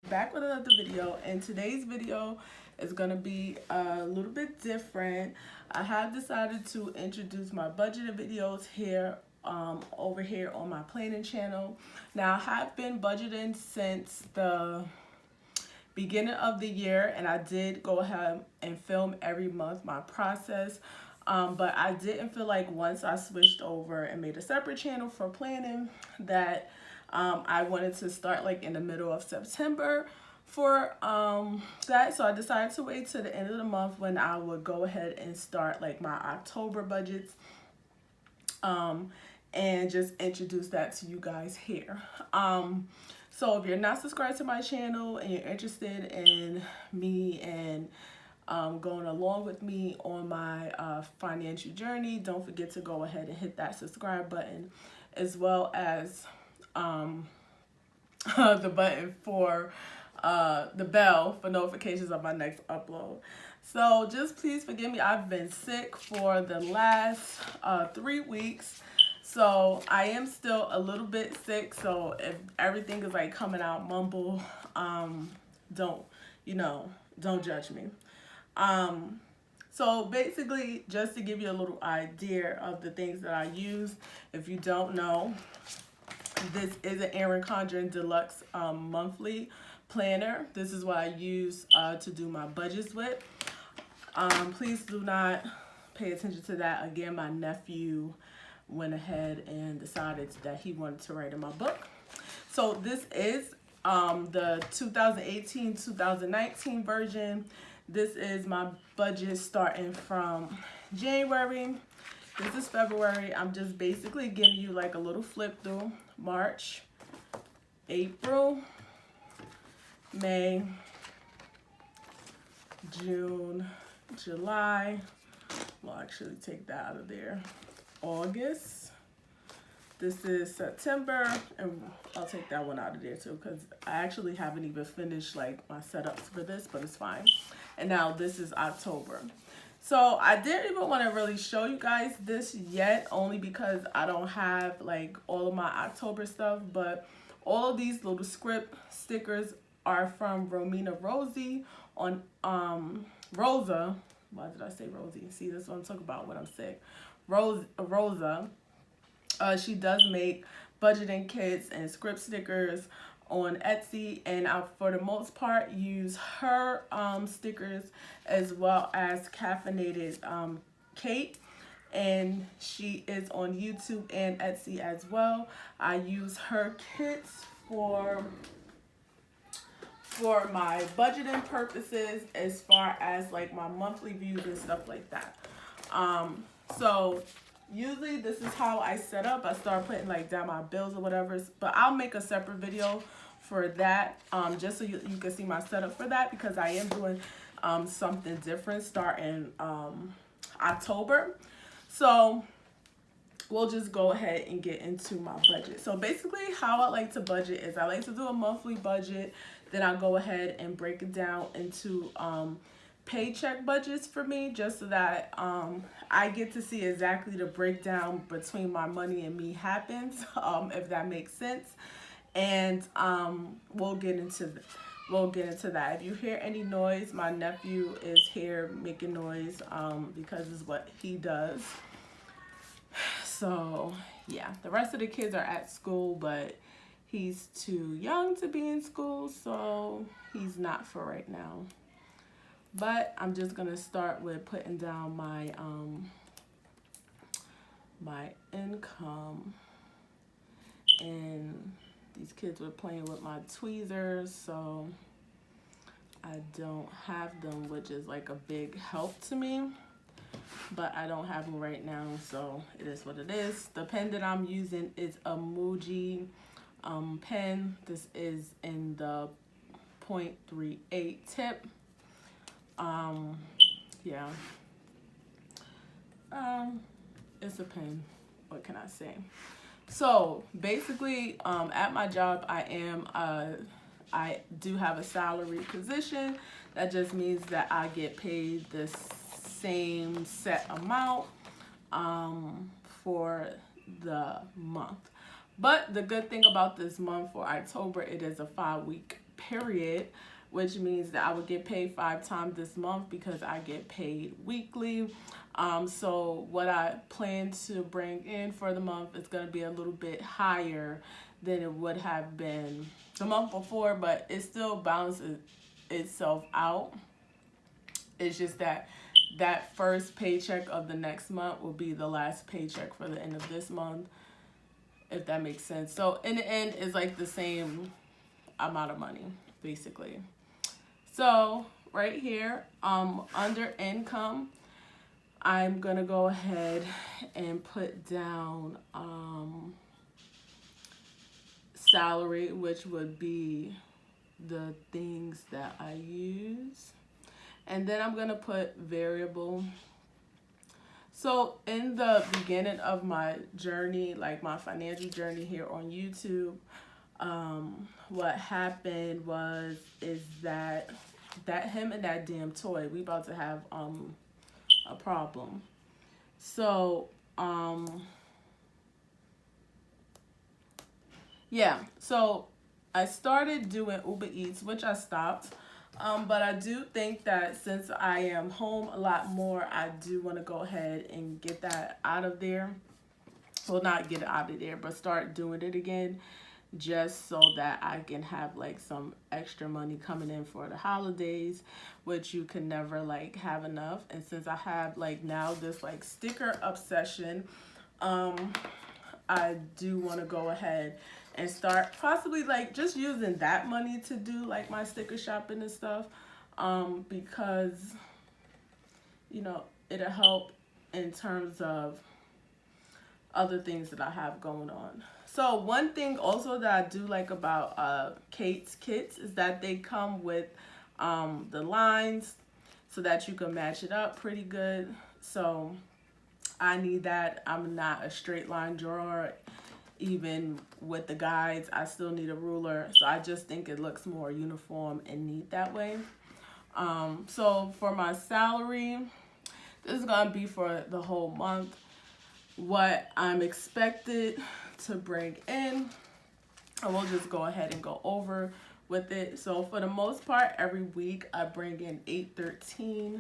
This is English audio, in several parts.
back with another video, and today's video is gonna be a little bit different. I have decided to introduce my budgeted videos here over here on my planning channel. Now, I have been budgeting since the beginning of the year, and I did go ahead and film every month my process. But I didn't feel like once I switched over and made a separate channel for planning that I wanted to start like in the middle of September for that. So I decided to wait to the end of the month when I would go ahead and start like my October budgets and just introduce that to you guys here. So if you're not subscribed to my channel and you're interested in me and going along with me on my financial journey, don't forget to go ahead and hit that subscribe button, as well as the button for the bell for notifications of my next upload. So just please forgive me. I've been sick for the last 3 weeks. So I am still a little bit sick. So if everything is like coming out mumble, don't judge me. So basically, just to give you a little idea of the things that I use, if you don't know, this is an Erin Condren Deluxe monthly planner. This is what I use to do my budgets with. Please do not pay attention to that. Again, my nephew went ahead and decided that he wanted to write in my book. So this is the 2018-2019 version. This is my budget starting from January. This is February. I'm just basically giving you like a little flip through. March, April, May, June, July. We'll actually take that out of there. August. This is September, and I'll take that one out of there too because I actually haven't even finished like my setups for this, but it's fine. And now this is October. So I didn't even want to really show you guys this yet, only because I don't have like all of my October stuff, but all of these little script stickers are from Romina Rosie on Rosa. Why did I say Rosie? See, this is what I'm talking about when I'm sick. Rosa. She does make budgeting kits and script stickers on Etsy, and I, for the most part, use her stickers as well as Caffeinated Kate, and she is on YouTube and Etsy as well. I use her kits for my budgeting purposes, as far as like my monthly views and stuff like that. So usually this is how I set up. I start putting like down my bills or whatever, but I'll make a separate video for that, just so you can see my setup for that, because I am doing something different starting October. So we'll just go ahead and get into my budget. So basically how I like to budget is I like to do a monthly budget, then I'll go ahead and break it down into paycheck budgets for me, just so that I get to see exactly the breakdown between my money and me happens, if that makes sense. And we'll get into that. If you hear any noise, my nephew is here making noise because it's what he does. So yeah, the rest of the kids are at school, but he's too young to be in school, so he's not for right now. But I'm just gonna start with putting down my my income. And these kids were playing with my tweezers, so I don't have them, which is like a big help to me. But I don't have them right now, so it is what it is. The pen that I'm using is a Muji pen. This is in the 0.38 tip. Yeah. It's a pen. What can I say? So basically, at my job, I do have a salary position. That just means that I get paid the same set amount for the month. But the good thing about this month for October, it is a 5-week period, which means that I would get paid 5 times this month because I get paid weekly. So what I plan to bring in for the month is going to be a little bit higher than it would have been the month before, but it still balances itself out. It's just that that first paycheck of the next month will be the last paycheck for the end of this month, if that makes sense. So in the end, it's like the same amount of money, basically. So right here, under income, I'm gonna go ahead and put down salary, which would be the things that I use. And then I'm gonna put variable. So in the beginning of my journey, like my financial journey here on YouTube, what happened is that him and that damn toy, we about to have a problem. So yeah, so I started doing Uber Eats, which I stopped. But I do think that since I am home a lot more, I do want to go ahead and get that out of there. Well, not get it out of there, but start doing it again, just so that I can have like some extra money coming in for the holidays, which you can never like have enough. And since I have like now this like sticker obsession, I do want to go ahead and start possibly like just using that money to do like my sticker shopping and stuff, because you know it'll help in terms of other things that I have going on. So one thing also that I do like about Kate's kits is that they come with the lines so that you can match it up pretty good. So I need that. I'm not a straight line drawer. Even with the guides, I still need a ruler. So I just think it looks more uniform and neat that way. So for my salary, this is gonna be for the whole month. What I'm expected to bring in, and we'll just go ahead and go over with it. So for the most part, every week I bring in $813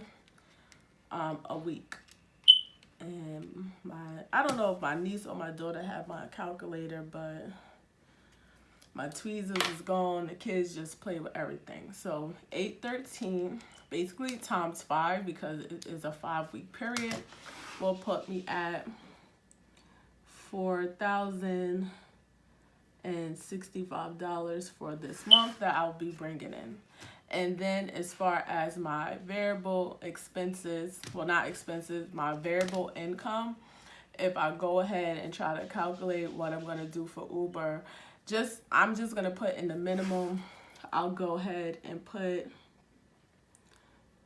a week. And I don't know if my niece or my daughter have my calculator, but my tweezers is gone. The kids just play with everything. So 813 basically times 5, because it is a 5-week period, will put me at $4,065 for this month that I'll be bringing in. And then as far as my variable expenses, well, not expenses, my variable income, if I go ahead and try to calculate what I'm going to do for Uber, I'm just going to put in the minimum. I'll go ahead and put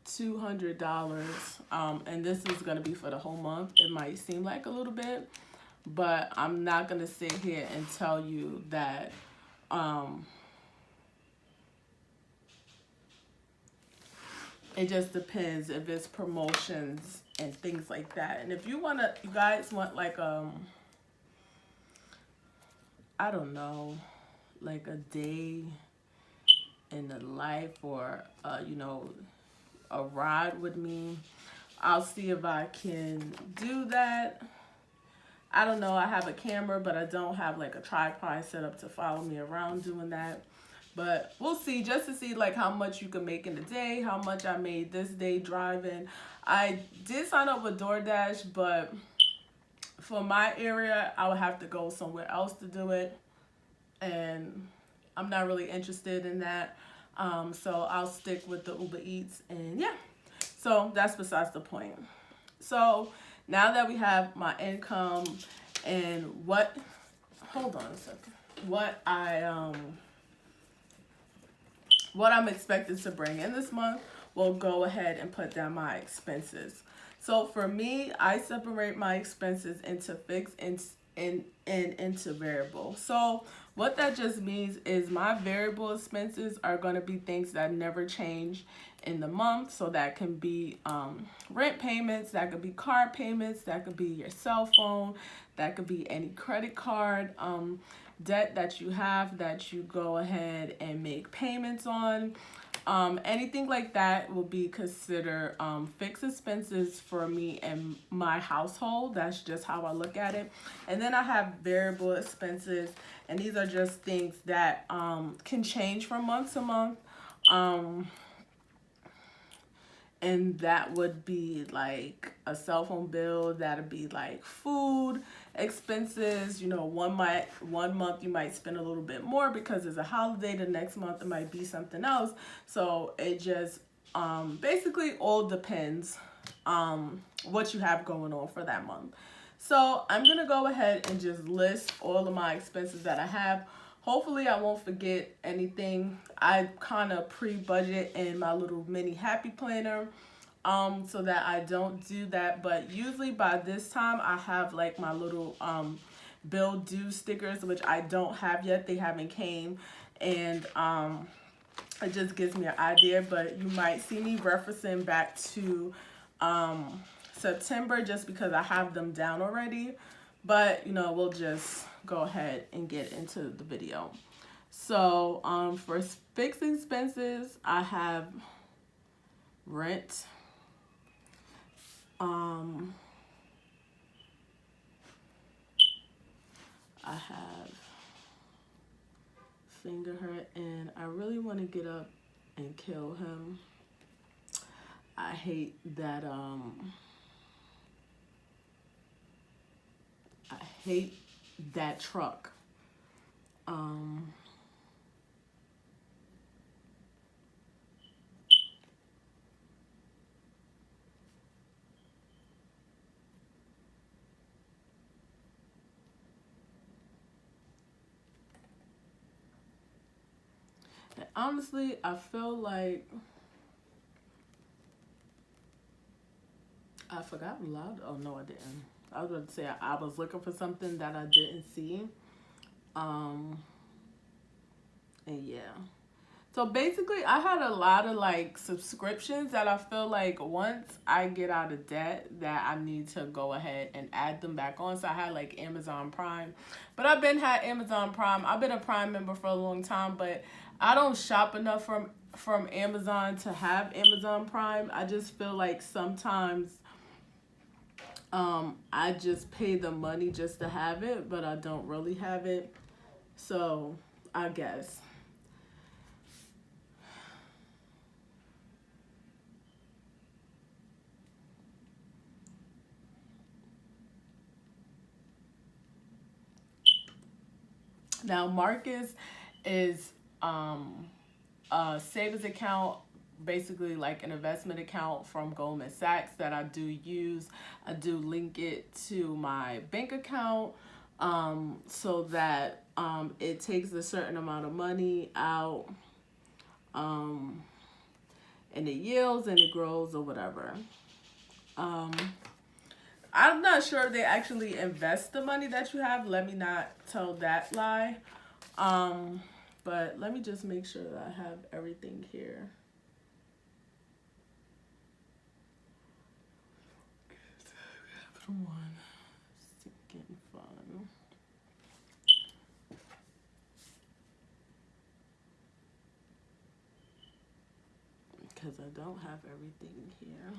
$200. And this is going to be for the whole month. It might seem like a little bit, but I'm not going to sit here and tell you that it just depends if it's promotions and things like that. And if you guys want like I don't know, like a day in the life, or you know, a ride with me, I'll see if I can do that. I don't know, I have a camera, but I don't have like a tripod set up to follow me around doing that. But we'll see, just to see like how much you can make in a day, how much I made this day driving. I did sign up with DoorDash, but for my area, I would have to go somewhere else to do it. And I'm not really interested in that. So I'll stick with the Uber Eats, and yeah. So that's besides the point. So now that we have my income and hold on a second, what I'm expected to bring in this month, we'll go ahead and put down my expenses. So for me, I separate my expenses into fixed and into variable. So what that just means is my variable expenses are going to be things that never change in the month. So that can be rent payments, that could be car payments, that could be your cell phone, that could be any credit card. debt that you have that you go ahead and make payments on. Anything like that will be considered fixed expenses for me and my household. That's just how I look at it. And then I have variable expenses, and these are just things that can change from month to month. And that would be like a cell phone bill. That'd be like food expenses. You know, one month you might spend a little bit more because it's a holiday. The next month it might be something else. So it just basically all depends what you have going on for that month. So I'm gonna go ahead and just list all of my expenses that I have. Hopefully I won't forget anything. I kind of pre-budget in my little mini happy planner so that I don't do that. But usually by this time I have like my little bill due stickers, which I don't have yet. They haven't came, and it just gives me an idea. But you might see me referencing back to September just because I have them down already. But, you know, we'll just go ahead and get into the video. So, for fixed expenses, I have rent. I have Fingerhurt, and I really want to get up and kill him. I hate that, I hate that truck. And honestly, I feel like I forgot loud. Oh no, I didn't. I was going to say I was looking for something that I didn't see. And yeah. So basically, I had a lot of like subscriptions that I feel like once I get out of debt that I need to go ahead and add them back on. So I had like Amazon Prime, but I've been had Amazon Prime. I've been a Prime member for a long time, but I don't shop enough from Amazon to have Amazon Prime. I just feel like sometimes I just pay the money just to have it, but I don't really have it. So I guess. Now Marcus is a savings account, basically like an investment account from Goldman Sachs that I do use. I do link it to my bank account so that it takes a certain amount of money out and it yields and it grows or whatever. I'm not sure if they actually invest the money that you have. Let me not tell that lie. But let me just make sure that I have everything here. Capital One, Sinking Fund. Because I don't have everything here.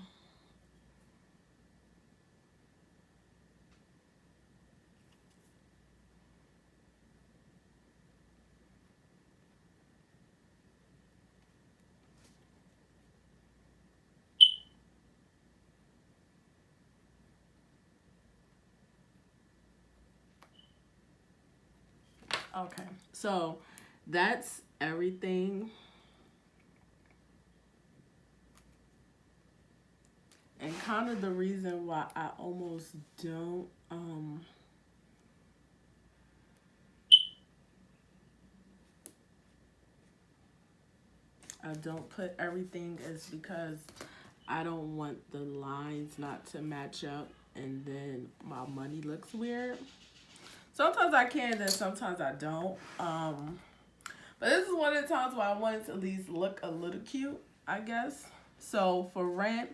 Okay, so that's everything. And kind of the reason why I almost don't put everything is because I don't want the lines not to match up and then my money looks weird. Sometimes I can, then sometimes I don't. But this is one of the times where I wanted to at least look a little cute, I guess. So for rent,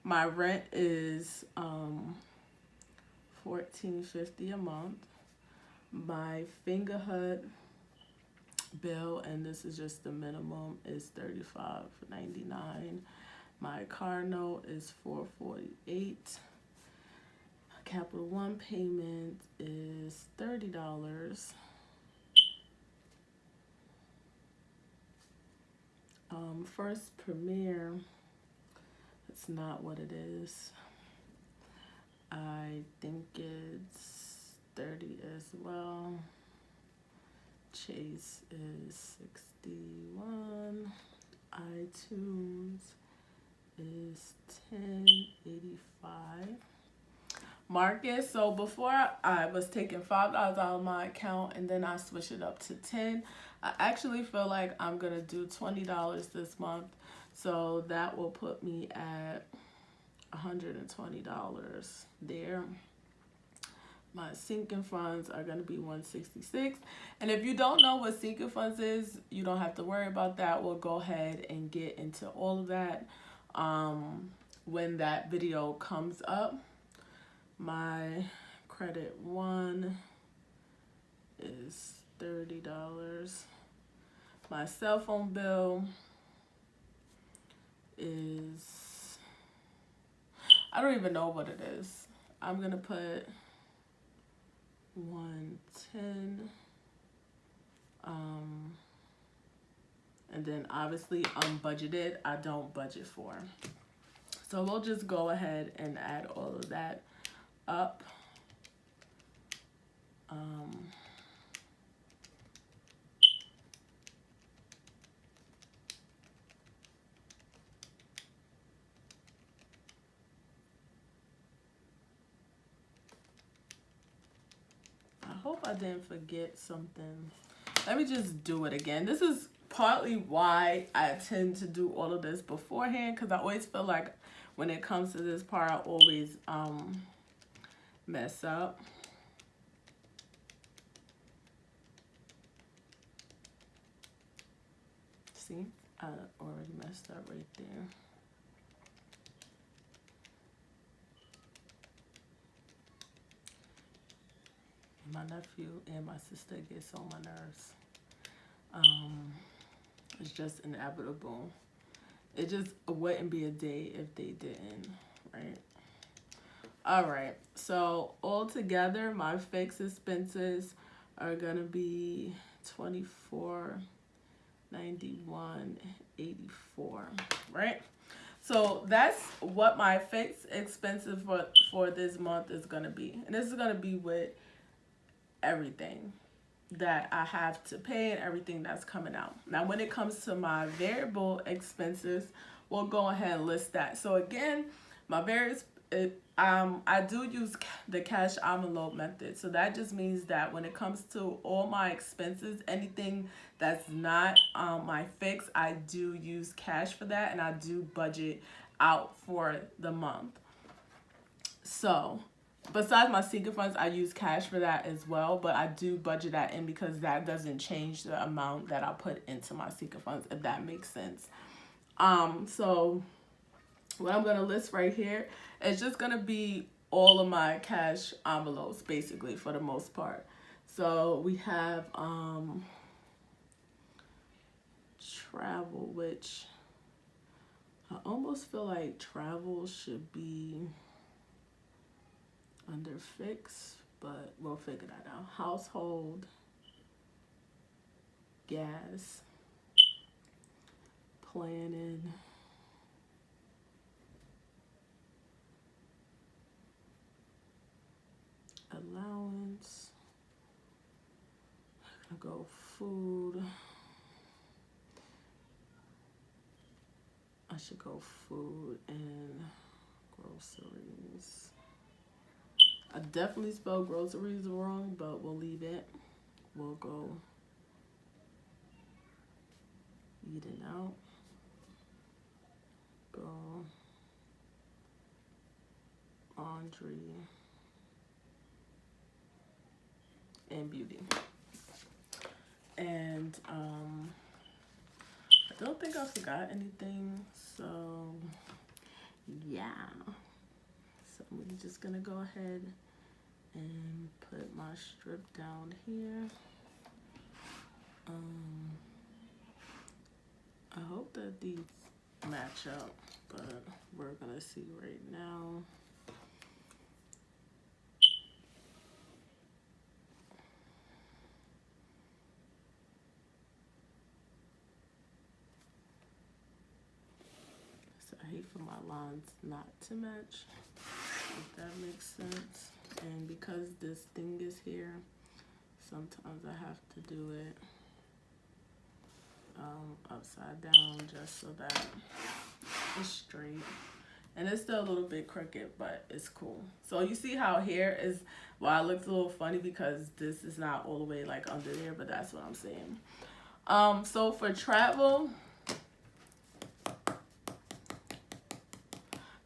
my rent is $14.50 a month. My Fingerhut bill, and this is just the minimum, is $35.99. My car note is $448. Capital One payment is $30. First Premier, it's not what it is. I think it's 30 as well. Chase is 61. iTunes is 1085. Marcus, so before I was taking $5 out of my account and then I switched it up to 10. I actually feel like I'm gonna do $20 this month, so that will put me at $120 there. My sinking funds are going to be $166. And if you don't know what sinking funds is, you don't have to worry about that. We'll go ahead and get into all of that when that video comes up. My credit one is $30. My cell phone bill is, I don't even know what it is. I'm going to put 110. And then obviously unbudgeted, I don't budget for. So we'll just go ahead and add all of that up. I hope I didn't forget something. Let me just do it again. This is partly why I tend to do all of this beforehand, because I always feel like when it comes to this part, I always mess up. See, I already messed up right there. My nephew and my sister get so on my nerves. It's just inevitable. It just wouldn't be a day if they didn't, right? All right, so all together, my fixed expenses are gonna be $24.91.84, right? So that's what my fixed expenses for this month is gonna be, and this is gonna be with everything that I have to pay and everything that's coming out. Now, when it comes to my variable expenses, we'll go ahead and list that. So again, my various, I do use the cash envelope method. So that just means that when it comes to all my expenses, anything that's not my fix, I do use cash for that, and I do budget out for the month. So besides my sinking funds, I use cash for that as well, but I do budget that in because that doesn't change the amount that I put into my sinking funds, if that makes sense. So what I'm going to list right here is just going to be all of my cash envelopes, basically, for the most part. So we have travel, which I almost feel like travel should be under fix, but we'll figure that out. Household, gas, planning, allowance, I'm gonna go food. I should go food and groceries. I definitely spelled groceries wrong, but we'll leave it. We'll go eating out. Go laundry and beauty. And I don't think I forgot anything, so yeah. So we're just gonna go ahead and put my strip down here. I hope that these match up, but we're gonna see right now. So I hate for my lines not to match, if that makes sense. And because this thing is here, sometimes I have to do it upside down just so that it's straight. And it's still a little bit crooked, but it's cool. So you see how here is, well, it looks a little funny because this is not all the way like under there, but that's what I'm saying. So for travel,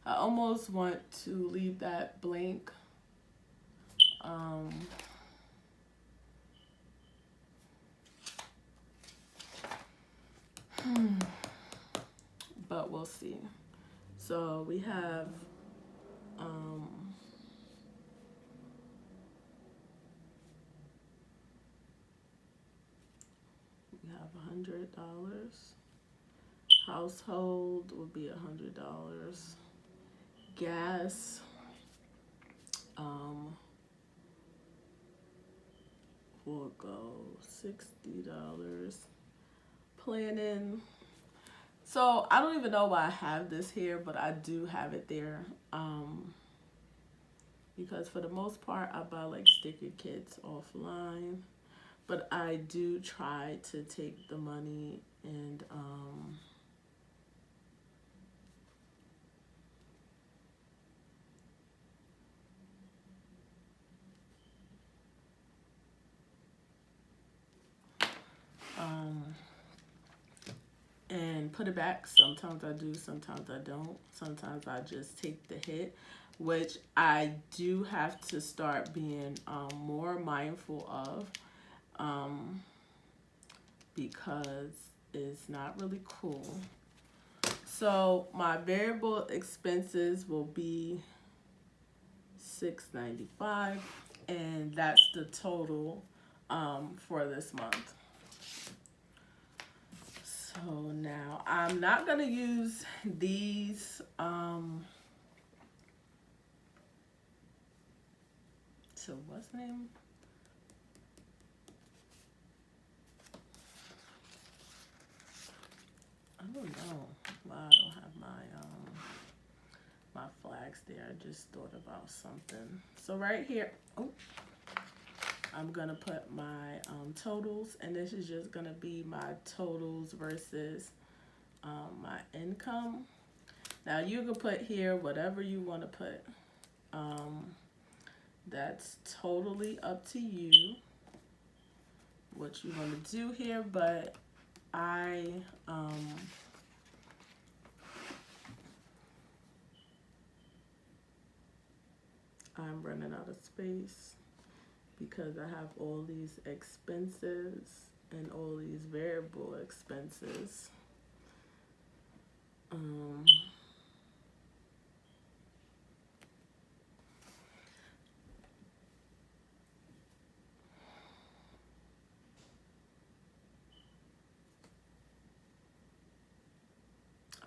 I almost want to leave that blank. But we'll see. So we have $100. Household would be $100. Gas will go $60. Planning. So I don't even know why I have this here, but I do have it there. Because for the most part, I buy like sticker kits offline, but I do try to take the money and and put it back. Sometimes I do, sometimes I don't. Sometimes I just take the hit, which I do have to start being more mindful of because it's not really cool. So my variable expenses will be $6.95, and that's the total for this month. So now I'm not gonna use these so what's the name? I don't know why I don't have my flags there. I just thought about something. So right here, I'm gonna put my totals, and this is just gonna be my totals versus my income. Now you can put here whatever you want to put. That's totally up to you what you want to do here, but I'm running out of space because I have all these expenses and all these variable expenses. I'm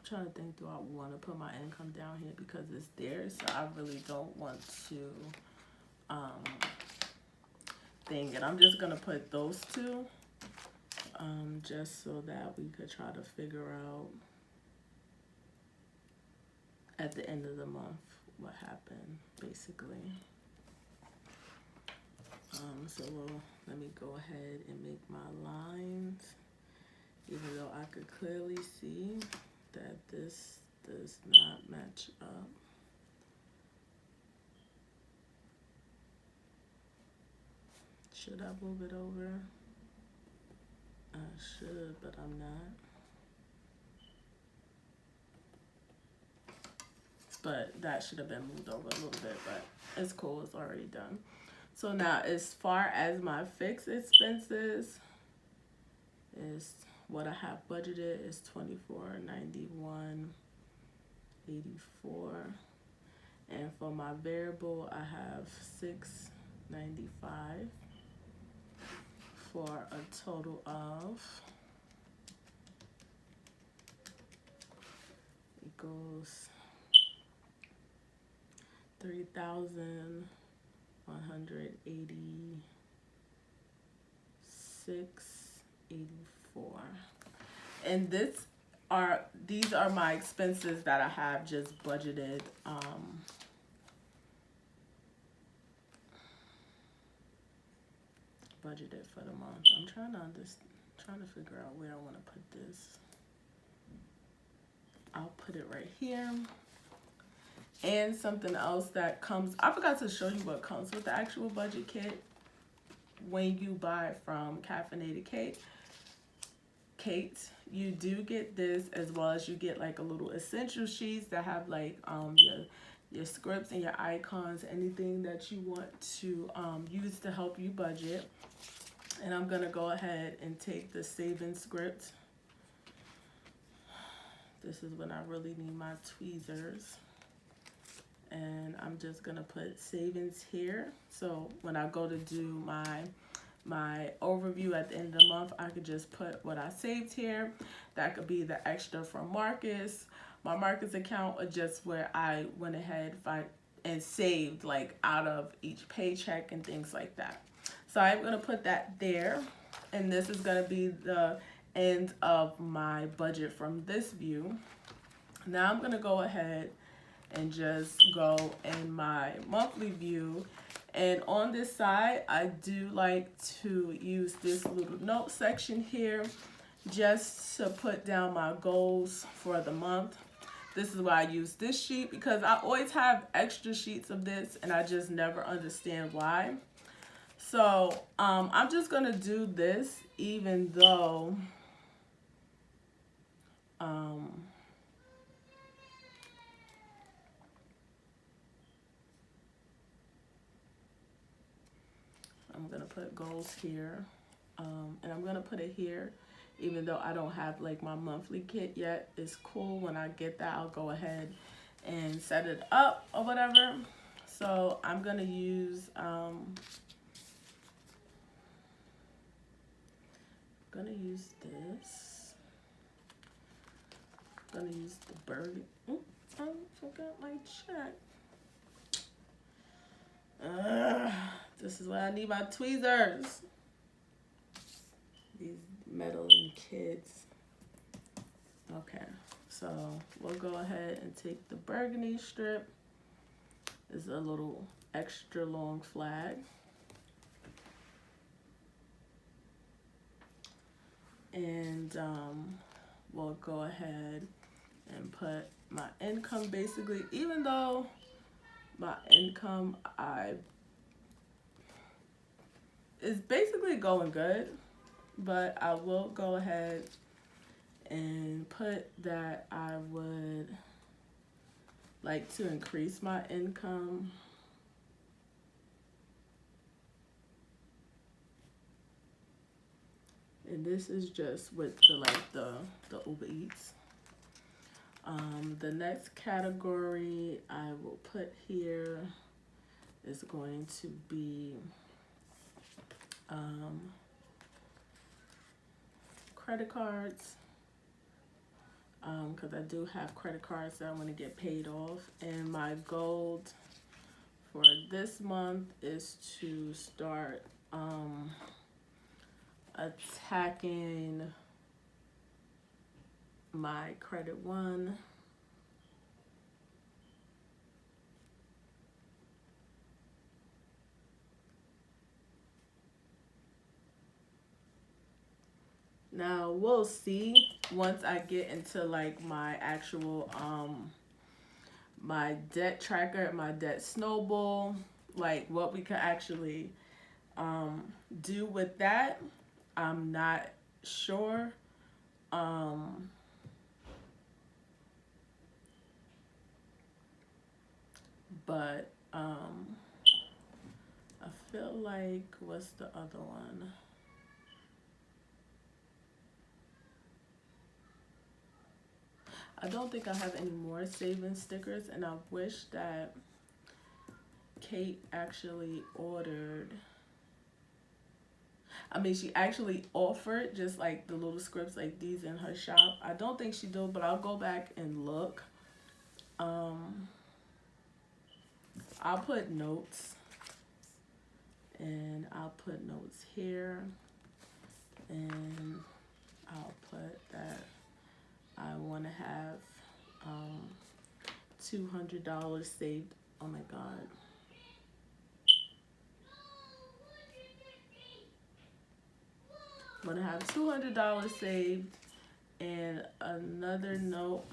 trying to think, do I want to put my income down here because it's there, so I really don't want to thing, and I'm just gonna put those two just so that we could try to figure out at the end of the month what happened, basically. So let me go ahead and make my lines, even though I could clearly see that this does not match up. Should I move it over? I should, but I'm not. But that should have been moved over a little bit, but it's cool, it's already done. So now as far as my fixed expenses, is what I have budgeted is $24.91.84, and for my variable I have $6 $1,295 for a total of equals $3,186.84. And these are my expenses that I have just budgeted. Budgeted for the month. I'm trying to figure out where I want to put this. I'll put it right here. And something else that comes, I forgot to show you what comes with the actual budget kit when you buy from Caffeinated Kate. You do get this, as well as you get like a little essential sheets that have like your scripts and your icons, anything that you want to use to help you budget. And I'm gonna go ahead and take the saving script. This is when I really need my tweezers. And I'm just gonna put savings here. So when I go to do my overview at the end of the month, I could just put what I saved here. That could be the extra from Marcus, my Marcus account, or just where I went ahead and saved like out of each paycheck and things like that. So I'm gonna put that there, and this is gonna be the end of my budget from this view. Now I'm gonna go ahead and just go in my monthly view. And on this side, I do like to use this little note section here just to put down my goals for the month. This is why I use this sheet, because I always have extra sheets of this and I just never understand why. So I'm just gonna do this, even though I'm gonna put goals here, and I'm gonna put it here, even though I don't have like my monthly kit yet. It's cool when I get that, I'll go ahead and set it up or whatever. So I'm gonna use this. I'm gonna use the burger. Oh, I forgot my check. This is why I need my tweezers. These meddling kids. Okay, so we'll go ahead and take the burgundy strip. It's a little extra long flag. And we'll go ahead and put my income, basically, even though my income is basically going good, but I will go ahead and put that I would like to increase my income. And this is just with the Uber Eats. The next category I will put here is going to be credit cards, because I do have credit cards that I want to get paid off. And my goal for this month is to start attacking my credit one. Now we'll see once I get into like my actual my debt tracker, my debt snowball, like what we could actually do with that. I'm not sure. But I feel like, what's the other one? I don't think I have any more savings stickers, and I wish that Kate actually ordered, I mean, she actually offered just like the little scripts like these in her shop. I don't think she do, but I'll go back and look. I'll put notes, and I'll put notes here, and I'll put that I want to have $200 saved. Oh my God. I'm gonna have $200 saved, and another note.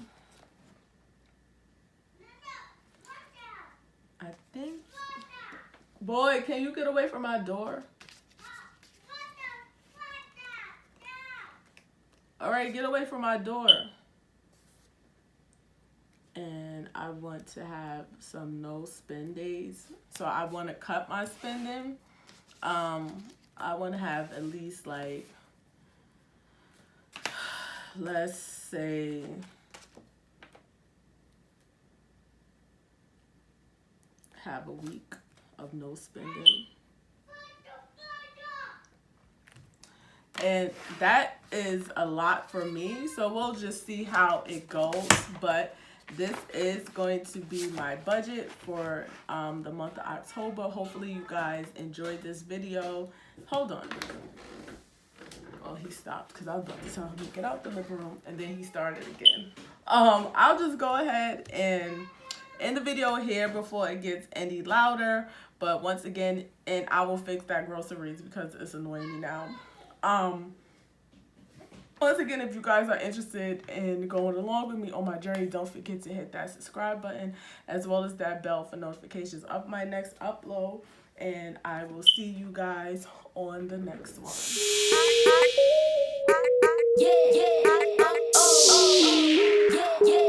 I think. Boy, can you get away from my door? All right, get away from my door. And I want to have some no spend days. So I want to cut my spending. I want to have at least like, let's say, have a week of no spending. And that is a lot for me, so we'll just see how it goes. But this is going to be my budget for the month of October. Hopefully you guys enjoyed this video. Hold on. Oh, he stopped because I was about to tell him to get out the living room, and then he started again. I'll just go ahead and end the video here before it gets any louder. But once again, and I will fix that groceries because it's annoying me now. Once again, if you guys are interested in going along with me on my journey, don't forget to hit that subscribe button as well as that bell for notifications of my next upload. And I will see you guys on the next one. Yeah, yeah, oh, oh, oh, yeah, yeah.